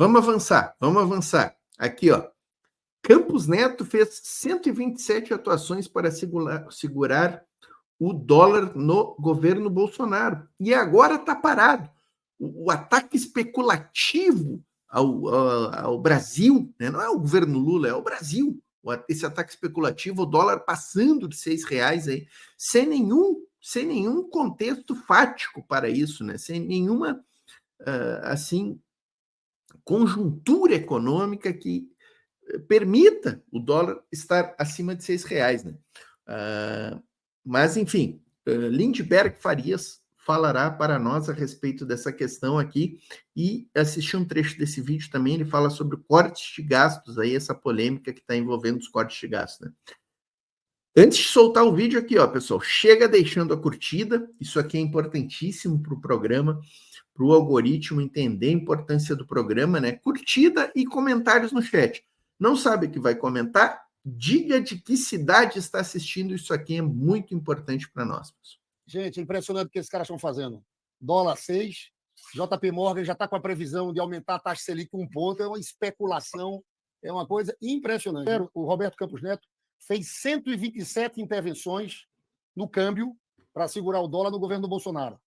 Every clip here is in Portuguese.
Vamos avançar. Aqui, ó. Campos Neto fez 127 atuações para segurar o dólar no governo Bolsonaro. E agora está parado. O ataque especulativo ao Brasil, né? Não é o governo Lula, é o Brasil. Esse ataque especulativo, o dólar passando de R$6 aí, sem nenhum contexto fático para isso, né? Sem nenhuma assim conjuntura econômica que permita o dólar estar acima de R$6, né? Mas, enfim, Lindbergh Farias falará para nós a respeito dessa questão aqui e assistir um trecho desse vídeo também, ele fala sobre cortes de gastos, aí essa polêmica que está envolvendo os cortes de gastos, né? Antes de soltar o vídeo aqui, ó, pessoal, chega deixando a curtida, isso aqui é importantíssimo para o programa, para o algoritmo entender a importância do programa, né? Curtida e comentários no chat. Não sabe o que vai comentar? Diga de que cidade está assistindo, isso aqui é muito importante para nós. Gente, é impressionante o que esses caras estão fazendo. Dólar 6, JP Morgan já está com a previsão de aumentar a taxa Selic 1 ponto, é uma especulação, é uma coisa impressionante. O Roberto Campos Neto fez 127 intervenções no câmbio para segurar o dólar no governo do Bolsonaro.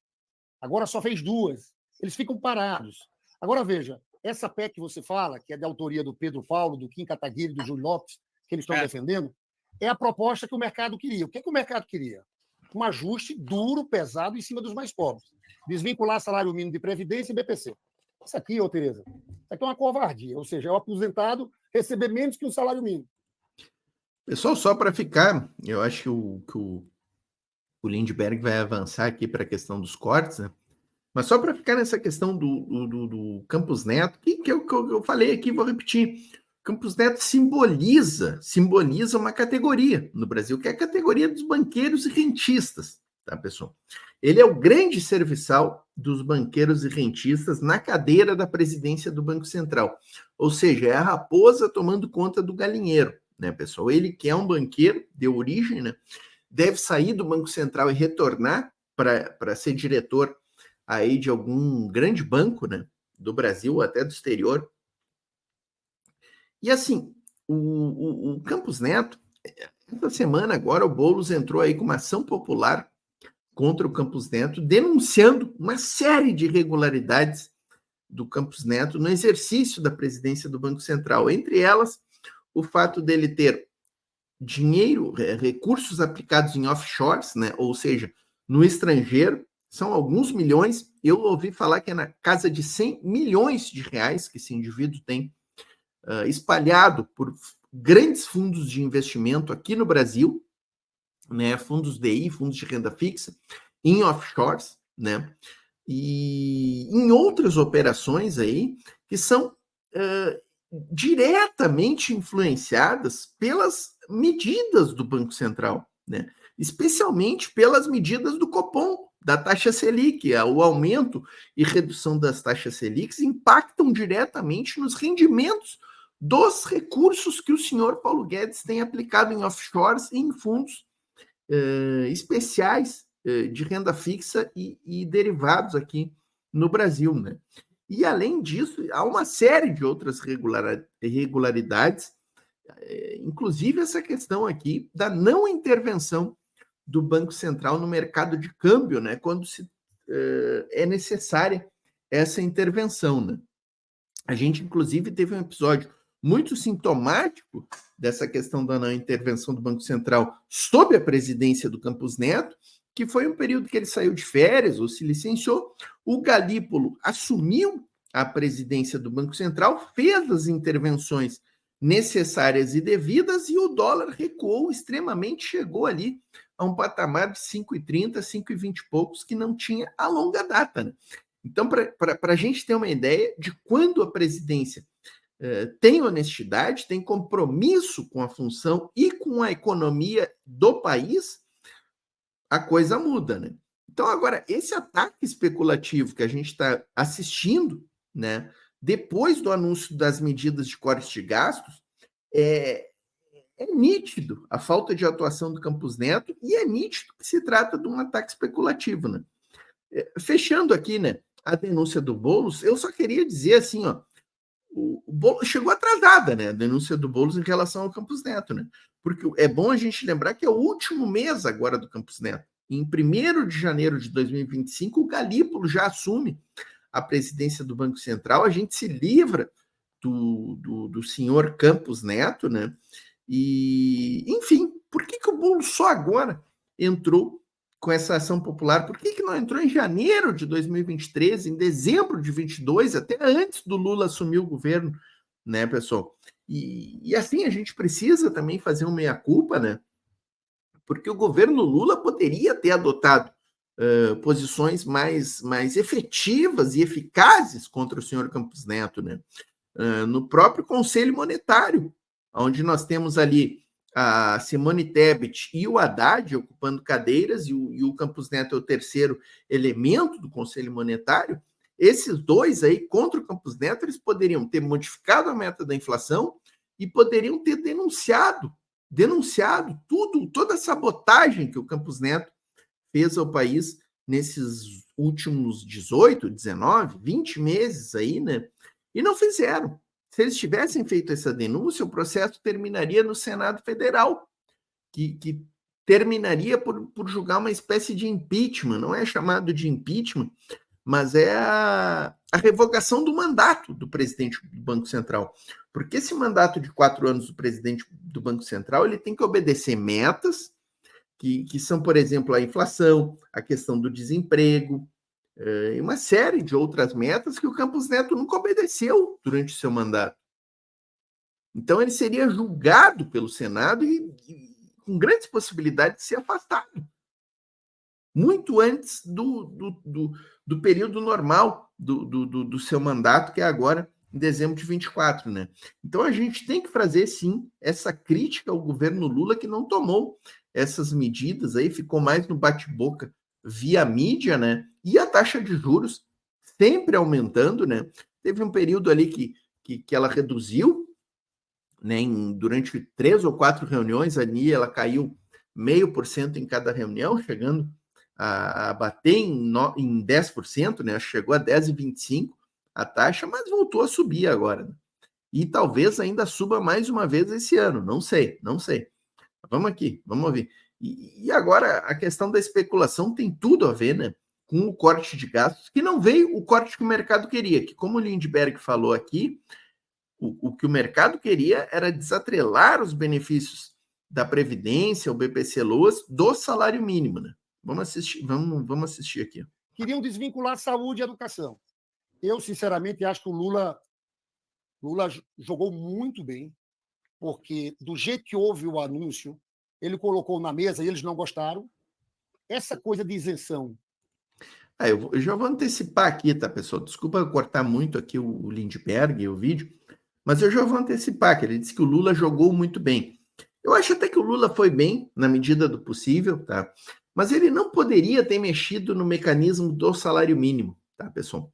Agora só fez 2. Eles ficam parados. Agora, veja, essa PEC que você fala, que é de autoria do Pedro Paulo, do Kim Kataguiri, do Júlio Lopes, que eles estão defendendo, é a proposta que o mercado queria. O que o mercado queria? Um ajuste duro, pesado, em cima dos mais pobres. Desvincular salário mínimo de Previdência e BPC. Isso aqui, ô Tereza, isso aqui é uma covardia. Ou seja, é o aposentado receber menos que o salário mínimo. Pessoal, só para ficar, eu acho que o Lindbergh vai avançar aqui para a questão dos cortes, né? Mas só para ficar nessa questão do Campos Neto, que eu falei aqui, vou repetir. Campos Neto simboliza uma categoria no Brasil, que é a categoria dos banqueiros e rentistas, tá, pessoal? Ele é o grande serviçal dos banqueiros e rentistas na cadeira da presidência do Banco Central. Ou seja, é a raposa tomando conta do galinheiro, né, pessoal? Ele que é um banqueiro de origem, né, deve sair do Banco Central e retornar para ser diretor aí de algum grande banco, né, do Brasil, até do exterior. E assim, o Campos Neto, essa semana agora o Boulos entrou aí com uma ação popular contra o Campos Neto, denunciando uma série de irregularidades do Campos Neto no exercício da presidência do Banco Central. Entre elas, o fato dele ter dinheiro, recursos aplicados em offshores, né, ou seja, no estrangeiro, são alguns milhões. Eu ouvi falar que é na casa de 100 milhões de reais que esse indivíduo tem espalhado por grandes fundos de investimento aqui no Brasil, né, fundos DI, fundos de renda fixa, em offshores, né, e em outras operações aí que são diretamente influenciadas pelas medidas do Banco Central, né, especialmente pelas medidas do Copom, da taxa Selic. O aumento e redução das taxas Selic impactam diretamente nos rendimentos dos recursos que o senhor Paulo Guedes tem aplicado em offshores e em fundos especiais de renda fixa e derivados aqui no Brasil, né? E, além disso, há uma série de outras irregularidades, inclusive essa questão aqui da não intervenção do Banco Central no mercado de câmbio, né? Quando é necessária essa intervenção, né? A gente, inclusive, teve um episódio muito sintomático dessa questão da não intervenção do Banco Central sob a presidência do Campos Neto, que foi um período que ele saiu de férias ou se licenciou, o Galípolo assumiu a presidência do Banco Central, fez as intervenções necessárias e devidas e o dólar recuou extremamente, chegou ali a um patamar de 5,30, 5,20 e poucos, que não tinha a longa data, né? Então, para a gente ter uma ideia de quando a presidência tem honestidade, tem compromisso com a função e com a economia do país, a coisa muda, né? Então, agora, esse ataque especulativo que a gente está assistindo, né, depois do anúncio das medidas de corte de gastos, é nítido a falta de atuação do Campos Neto e é nítido que se trata de um ataque especulativo, né? Fechando aqui, né, a denúncia do Boulos, eu só queria dizer assim, ó, o Boulos chegou atrasada, né? A denúncia do Boulos em relação ao Campos Neto, né? Porque é bom a gente lembrar que é o último mês agora do Campos Neto. Em 1º de janeiro de 2025, o Galípolo já assume a presidência do Banco Central, a gente se livra do senhor Campos Neto, né? E, enfim, por que o Boulos só agora entrou com essa ação popular? Por que não entrou em janeiro de 2023, em dezembro de 22, até antes do Lula assumir o governo, né, pessoal? E assim, a gente precisa também fazer uma meia-culpa, né? Porque o governo Lula poderia ter adotado posições mais efetivas e eficazes contra o senhor Campos Neto, né? No próprio Conselho Monetário, onde nós temos ali a Simone Tebet e o Haddad ocupando cadeiras, e o Campos Neto é o terceiro elemento do Conselho Monetário. Esses dois aí, contra o Campos Neto, eles poderiam ter modificado a meta da inflação e poderiam ter denunciado toda a sabotagem que o Campos Neto fez ao país nesses últimos 18, 19, 20 meses aí, né? E não fizeram. Se eles tivessem feito essa denúncia, o processo terminaria no Senado Federal, que terminaria por julgar uma espécie de impeachment. Não é chamado de impeachment, mas é a revogação do mandato do presidente do Banco Central. Porque esse mandato de 4 anos do presidente do Banco Central, ele tem que obedecer metas que são, por exemplo, a inflação, a questão do desemprego, e uma série de outras metas que o Campos Neto nunca obedeceu durante o seu mandato. Então, ele seria julgado pelo Senado e com grandes possibilidades de ser afastado. Muito antes do período normal do seu mandato, que é agora em dezembro de 24, né? Então, a gente tem que fazer, sim, essa crítica ao governo Lula, que não tomou essas medidas aí, ficou mais no bate-boca via mídia, né? E a taxa de juros sempre aumentando, né? Teve um período ali que ela reduziu, né? Durante 3 ou 4 reuniões, ali ela caiu 0,5% em cada reunião, chegando a bater em 10%, né? Chegou a 10,25% a taxa, mas voltou a subir agora, né? E talvez ainda suba mais uma vez esse ano, não sei. Vamos aqui, vamos ouvir. E agora a questão da especulação tem tudo a ver, né, com o corte de gastos, que não veio o corte que o mercado queria, que como o Lindbergh falou aqui, o que o mercado queria era desatrelar os benefícios da Previdência, o BPC-Loas, do salário mínimo, né? Vamos assistir aqui. Queriam desvincular saúde e educação. Eu, sinceramente, acho que o Lula jogou muito bem, porque do jeito que houve o anúncio, ele colocou na mesa e eles não gostaram. Essa coisa de isenção. Eu já vou antecipar aqui, tá, pessoal? Desculpa cortar muito aqui o Lindbergh e o vídeo, mas eu já vou antecipar, que ele disse que o Lula jogou muito bem. Eu acho até que o Lula foi bem, na medida do possível, tá? Mas ele não poderia ter mexido no mecanismo do salário mínimo, tá, pessoal?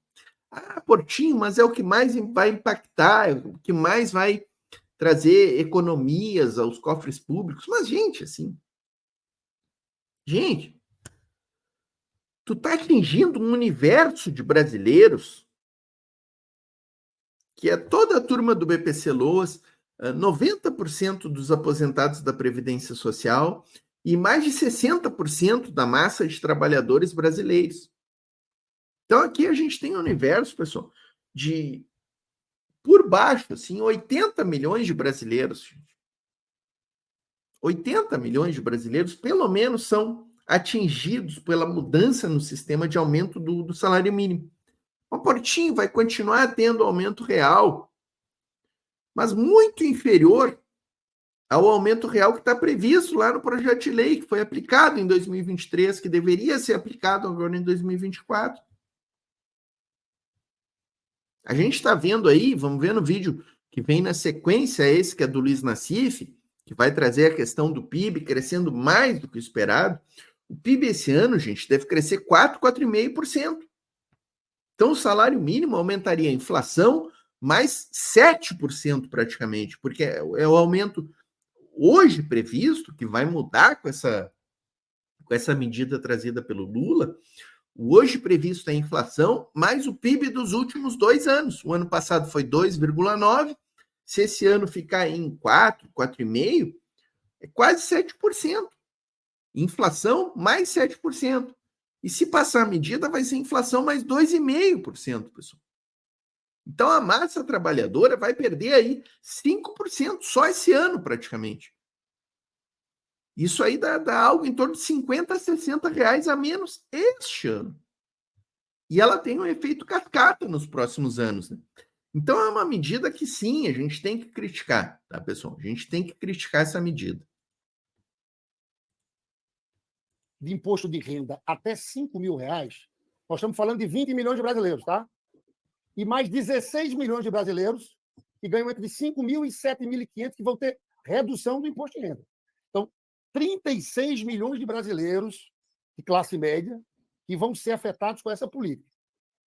Portinho, mas é o que mais vai impactar, é o que mais vai trazer economias aos cofres públicos. Mas, gente, tu tá atingindo um universo de brasileiros que é toda a turma do BPC-Loas, 90% dos aposentados da Previdência Social e mais de 60% da massa de trabalhadores brasileiros. Então, aqui a gente tem um universo, pessoal, de, por baixo, 80 milhões de brasileiros. 80 milhões de brasileiros, pelo menos, são atingidos pela mudança no sistema de aumento do salário mínimo. O Portinho vai continuar tendo aumento real, mas muito inferior ao aumento real que está previsto lá no projeto de lei, que foi aplicado em 2023, que deveria ser aplicado agora em 2024. A gente está vendo aí, vamos ver no vídeo que vem na sequência, esse que é do Luiz Nassif, que vai trazer a questão do PIB crescendo mais do que o esperado. O PIB esse ano, gente, deve crescer 4,5%. Então, o salário mínimo aumentaria a inflação mais 7% praticamente, porque é o aumento hoje previsto, que vai mudar com essa medida trazida pelo Lula. O hoje previsto é a inflação, mais o PIB dos últimos 2 anos. O ano passado foi 2,9%. Se esse ano ficar em 4, 4,5%, é quase 7%. Inflação mais 7%. E se passar a medida, vai ser inflação mais 2,5%, pessoal. Então a massa trabalhadora vai perder aí 5% só esse ano, praticamente. Isso aí dá algo em torno de 50 a 60 reais a menos este ano. E ela tem um efeito cascata nos próximos anos, né? Então é uma medida que sim, a gente tem que criticar, tá, pessoal? A gente tem que criticar essa medida. De imposto de renda até 5 mil reais, nós estamos falando de 20 milhões de brasileiros, tá? E mais 16 milhões de brasileiros que ganham entre 5 mil e 7.500 que vão ter redução do imposto de renda. Então, 36 milhões de brasileiros de classe média que vão ser afetados com essa política.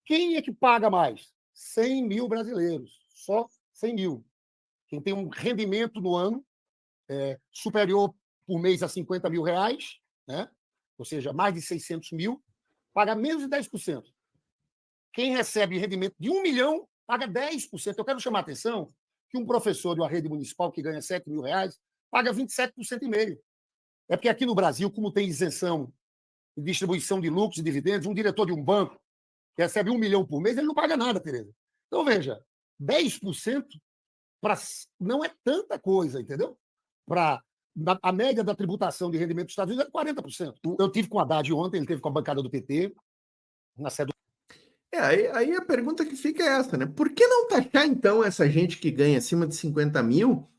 Quem é que paga mais? 100 mil brasileiros, só 100 mil. Quem tem um rendimento no ano superior por mês a 50 mil reais, né? Ou seja, mais de 600 mil, paga menos de 10%. Quem recebe rendimento de 1 milhão paga 10%. Eu quero chamar a atenção que um professor de uma rede municipal que ganha 7 mil reais paga 27,5%. É porque aqui no Brasil, como tem isenção de distribuição de lucros e dividendos, um diretor de um banco que recebe 1 milhão por mês, ele não paga nada, Tereza. Então, veja, 10% não é tanta coisa, entendeu? A média da tributação de rendimento dos Estados Unidos é 40%. Eu tive com o Haddad ontem, ele teve com a bancada do PT, na sede do... Aí a pergunta que fica é essa, né? Por que não taxar, então, essa gente que ganha acima de 50 mil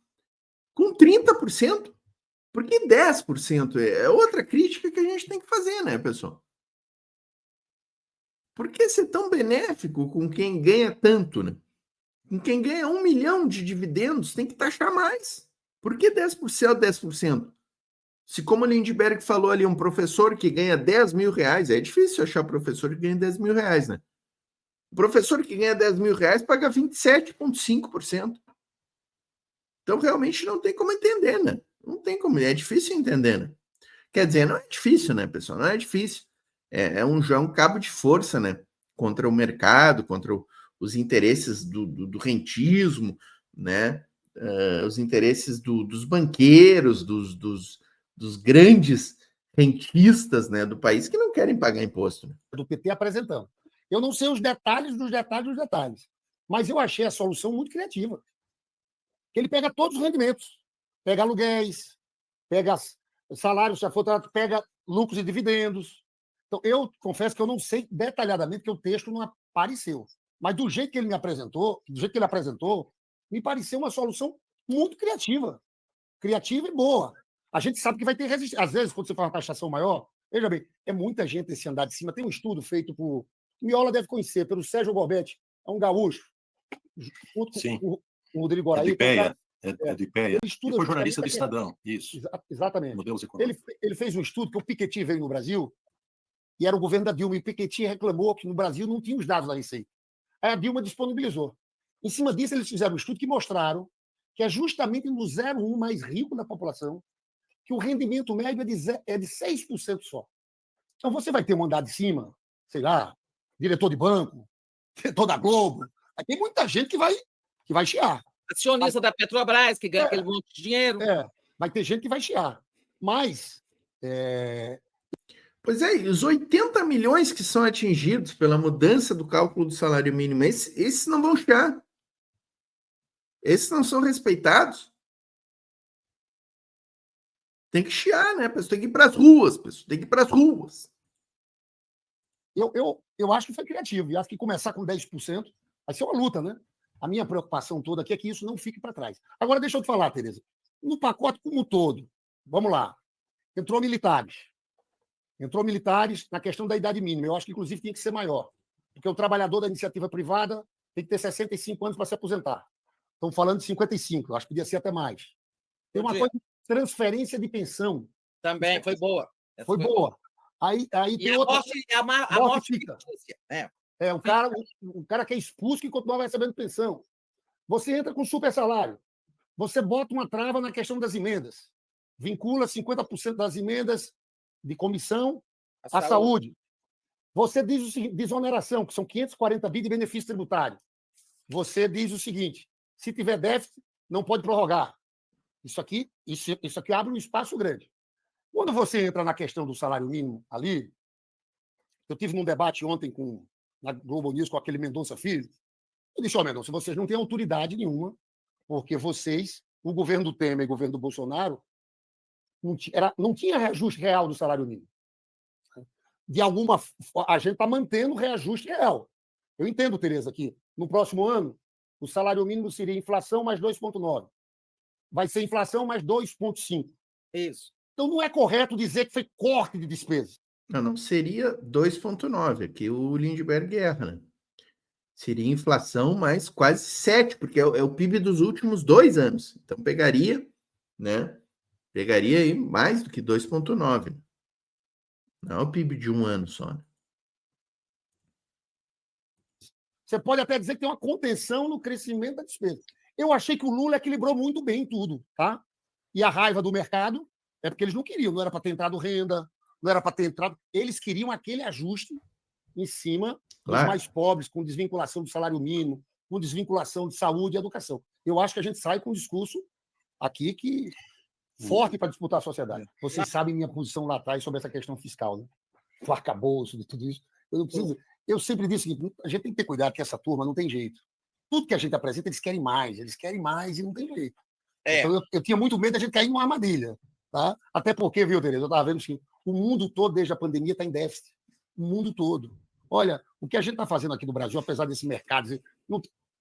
com 30%? Por que 10%? É outra crítica que a gente tem que fazer, né, pessoal? Por que ser tão benéfico com quem ganha tanto, né? Com quem ganha 1 milhão de dividendos, tem que taxar mais. Por que 10%, 10%? Se, como o Lindbergh falou ali, um professor que ganha 10 mil reais, é difícil achar professor que ganha 10 mil reais, né? O professor que ganha 10 mil reais paga 27,5%. Então, realmente não tem como entender, né? Não tem como, é difícil entender, né? Quer dizer, não é difícil, né, pessoal? Não é difícil. É um cabo de força, né? Contra o mercado, contra os interesses do rentismo, né? Os interesses dos banqueiros, dos grandes rentistas, né, do país que não querem pagar imposto. Né? do PT apresentando. Eu não sei os detalhes dos detalhes dos detalhes, mas eu achei a solução muito criativa. Ele pega todos os rendimentos, pega aluguéis, pega salários, pega lucros e dividendos. Então, eu confesso que eu não sei detalhadamente, porque o texto não apareceu. Mas do jeito que ele me apresentou, do jeito que ele apresentou, me pareceu uma solução muito criativa. Criativa e boa. A gente sabe que vai ter resistência. Às vezes, quando você faz uma taxação maior, veja bem, é muita gente esse andar de cima. Tem um estudo feito por... Miola deve conhecer, pelo Sérgio Gorbetti, é um gaúcho. Sim. O Rodrigo É do Goraí. IPEA. É do IPEA. Ele estuda, ele foi jornalista do Estadão. Isso. Exatamente. Modelos econômicos. Ele fez um estudo que o Piketty veio no Brasil e era o governo da Dilma. E o Piketty reclamou que no Brasil não tinha os dados da Receita. Aí a Dilma disponibilizou. Em cima disso, eles fizeram um estudo que mostraram que é justamente no 0,1 mais rico da população que o rendimento médio é de 6% só. Então, você vai ter um andar de cima, sei lá, diretor de banco, diretor da Globo. Aí tem muita gente que vai chiar. Acionista da Petrobras, que ganha aquele monte de dinheiro. Vai ter gente que vai chiar. Mas... Pois é, e os 80 milhões que são atingidos pela mudança do cálculo do salário mínimo, esses não vão chiar. Esses não são respeitados. Tem que chiar, né, pessoal? Tem que ir para as ruas, pessoal. Tem que ir para as ruas. Eu acho que foi criativo. E acho que começar com 10% vai ser uma luta, né? A minha preocupação toda aqui é que isso não fique para trás. Agora, deixa eu te falar, Tereza. No pacote como um todo, vamos lá. Entrou militares na questão da idade mínima. Eu acho que, inclusive, tinha que ser maior. Porque o trabalhador da iniciativa privada tem que ter 65 anos para se aposentar. Estamos falando de 55, eu acho que podia ser até mais. Tem uma coisa de transferência de pensão. Também foi boa. Foi boa. Aí tem outra. A morte fica. O cara que é expulso que continuava recebendo pensão. Você entra com super salário. Você bota uma trava na questão das emendas. Vincula 50% das emendas de comissão à saúde. Você diz o seguinte, desoneração, que são 540 bi de benefício tributário. Você diz o seguinte, se tiver déficit, não pode prorrogar. Isso aqui abre um espaço grande. Quando você entra na questão do salário mínimo ali, eu tive num debate ontem na Globo News com aquele Mendonça Filho, eu disse, Mendonça, vocês não têm autoridade nenhuma, porque vocês, o governo do Temer e o governo do Bolsonaro, não tinha reajuste real do salário mínimo. De alguma forma, a gente está mantendo o reajuste real. Eu entendo, Tereza, que no próximo ano o salário mínimo seria inflação mais 2,9. Vai ser inflação mais 2,5. Isso. Então não é correto dizer que foi corte de despesa. Não seria 2,9, aqui o Lindbergh erra, né? Seria inflação mais quase 7, porque é o PIB dos últimos 2 anos. Então pegaria, né? Pegaria aí mais do que 2,9. Não é o PIB de um ano só. Você pode até dizer que tem uma contenção no crescimento da despesa. Eu achei que o Lula equilibrou muito bem tudo, tá? E a raiva do mercado é porque eles não queriam, não era para ter entrado renda, não era para ter entrado. Eles queriam aquele ajuste em cima dos mais pobres, com desvinculação do salário mínimo, com desvinculação de saúde e educação. Eu acho que a gente sai com um discurso aqui que forte para disputar a sociedade. Vocês sabem minha posição lá atrás sobre essa questão fiscal, né? O arcabouço, de tudo isso. Eu sempre disse que a gente tem que ter cuidado que essa turma não tem jeito. Tudo que a gente apresenta, eles querem mais e não tem jeito. Então eu tinha muito medo da gente cair numa armadilha. Tá? Até porque, viu, Tereza, eu estava vendo assim, o mundo todo, desde a pandemia, está em déficit. O mundo todo. Olha, o que a gente está fazendo aqui no Brasil, apesar desse mercado, a gente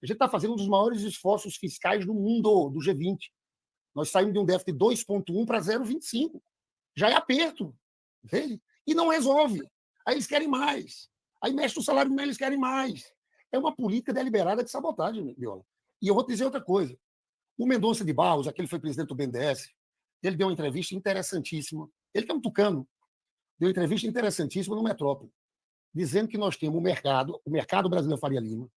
está fazendo um dos maiores esforços fiscais do mundo, do G20. Nós saímos de um déficit de 2,1 para 0,25. Já é aperto. Entende? E não resolve. Aí eles querem mais. Aí mexe o salário mínimo, eles querem mais. É uma política deliberada de sabotagem, Viola. E eu vou te dizer outra coisa. O Mendonça de Barros, aquele que foi presidente do BNDES, ele deu uma entrevista interessantíssima. Ele que é um tucano. Deu uma entrevista interessantíssima no Metrópole, dizendo que nós temos o mercado brasileiro Faria Lima,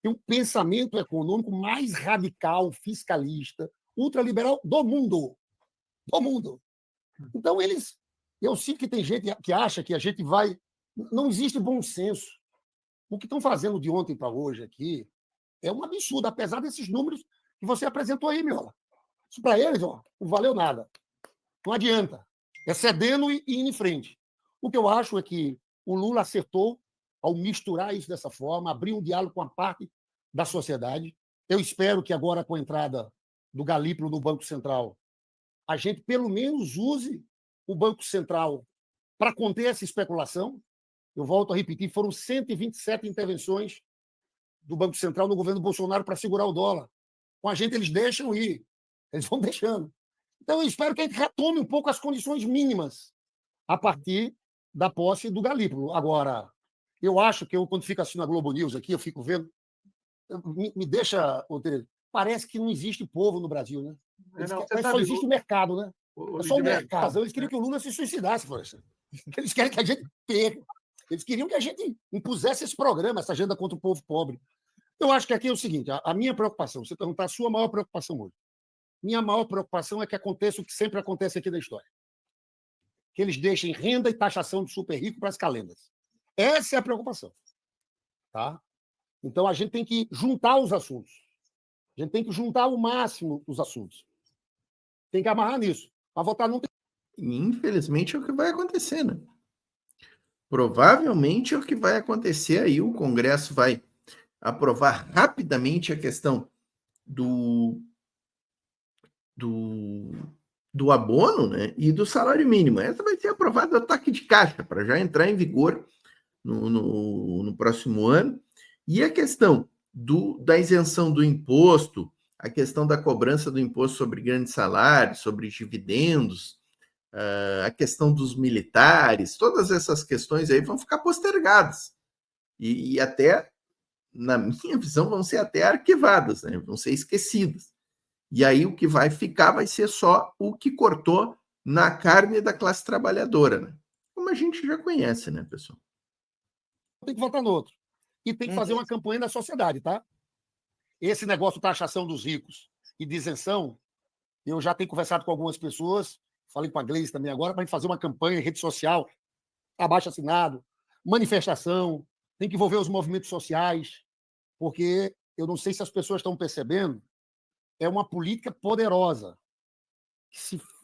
tem um pensamento econômico mais radical, fiscalista, ultraliberal do mundo. Do mundo. Então, eu sinto que tem gente que acha que a gente vai... Não existe bom senso. O que estão fazendo de ontem para hoje aqui é um absurdo, apesar desses números que você apresentou aí, Miola. Isso para eles, não valeu nada. Não adianta. É cedendo e indo em frente. O que eu acho é que o Lula acertou ao misturar isso dessa forma, abrir um diálogo com a parte da sociedade. Eu espero que agora, com a entrada do Galípolo no Banco Central, a gente pelo menos use o Banco Central para conter essa especulação. Eu volto a repetir, foram 127 intervenções do Banco Central no governo Bolsonaro para segurar o dólar. Com a gente, eles deixam ir. Eles vão deixando. Então, eu espero que a gente retome um pouco as condições mínimas a partir da posse do Galípolo. Agora, eu acho que quando fico assim na Globo News aqui, eu fico vendo, me deixa, parece que não existe povo no Brasil, né? Só existe o mercado, né? É só o mercado. Eles queriam que o Lula se suicidasse, Florestan. Eles querem que a gente perca. Eles queriam que a gente impusesse esse programa, essa agenda contra o povo pobre. Eu acho que aqui é o seguinte, a minha preocupação, você perguntar a sua maior preocupação hoje. Minha maior preocupação é que aconteça o que sempre acontece aqui na história. Que eles deixem renda e taxação do super rico para as calendas. Essa é a preocupação. Tá? Então, a gente tem que juntar os assuntos. A gente tem que juntar o máximo os assuntos. Tem que amarrar nisso. Para votar não tem. Infelizmente é o que vai acontecer, né? Provavelmente é o que vai acontecer aí. O Congresso vai aprovar rapidamente a questão do abono, né, e do salário mínimo. Essa vai ser aprovada a ataque de caixa, para já entrar em vigor no próximo ano. E a questão da isenção do imposto, a questão da cobrança do imposto sobre grandes salários, sobre dividendos, a questão dos militares, todas essas questões aí vão ficar postergadas. E até, na minha visão, vão ser até arquivadas, né? Vão ser esquecidas. E aí o que vai ficar vai ser só o que cortou na carne da classe trabalhadora, né? Como a gente já conhece, né, pessoal? Tem que votar no outro. E tem que fazer uma campanha da sociedade, tá? Esse negócio de taxação dos ricos e de isenção, eu já tenho conversado com algumas pessoas, falei com a Gleice também agora, para a gente fazer uma campanha em rede social, abaixo assinado, manifestação, tem que envolver os movimentos sociais, porque eu não sei se as pessoas estão percebendo, é uma política poderosa,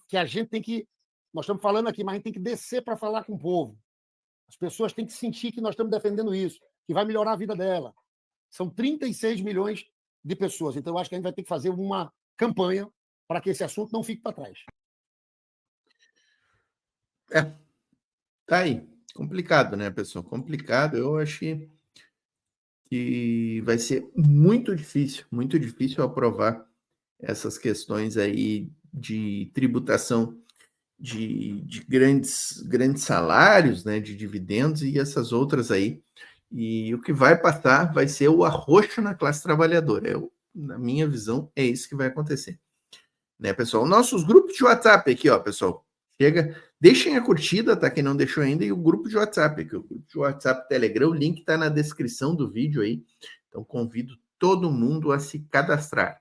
que a gente tem que... Nós estamos falando aqui, mas a gente tem que descer para falar com o povo. As pessoas têm que sentir que nós estamos defendendo isso, que vai melhorar a vida dela. São 36 milhões de pessoas, então eu acho que a gente vai ter que fazer uma campanha para que esse assunto não fique para trás. Tá aí. Complicado, né, pessoal? Complicado. Eu acho que vai ser muito difícil aprovar essas questões aí de tributação de grandes salários, né, de dividendos e essas outras aí. E o que vai passar vai ser o arroxo na classe trabalhadora. Na minha visão, é isso que vai acontecer. Né, pessoal? Nossos grupos de WhatsApp aqui, ó, pessoal. Deixem a curtida, tá? Quem não deixou ainda, e o grupo de WhatsApp aqui, o grupo de WhatsApp Telegram, o link tá na descrição do vídeo aí. Então, convido todo mundo a se cadastrar.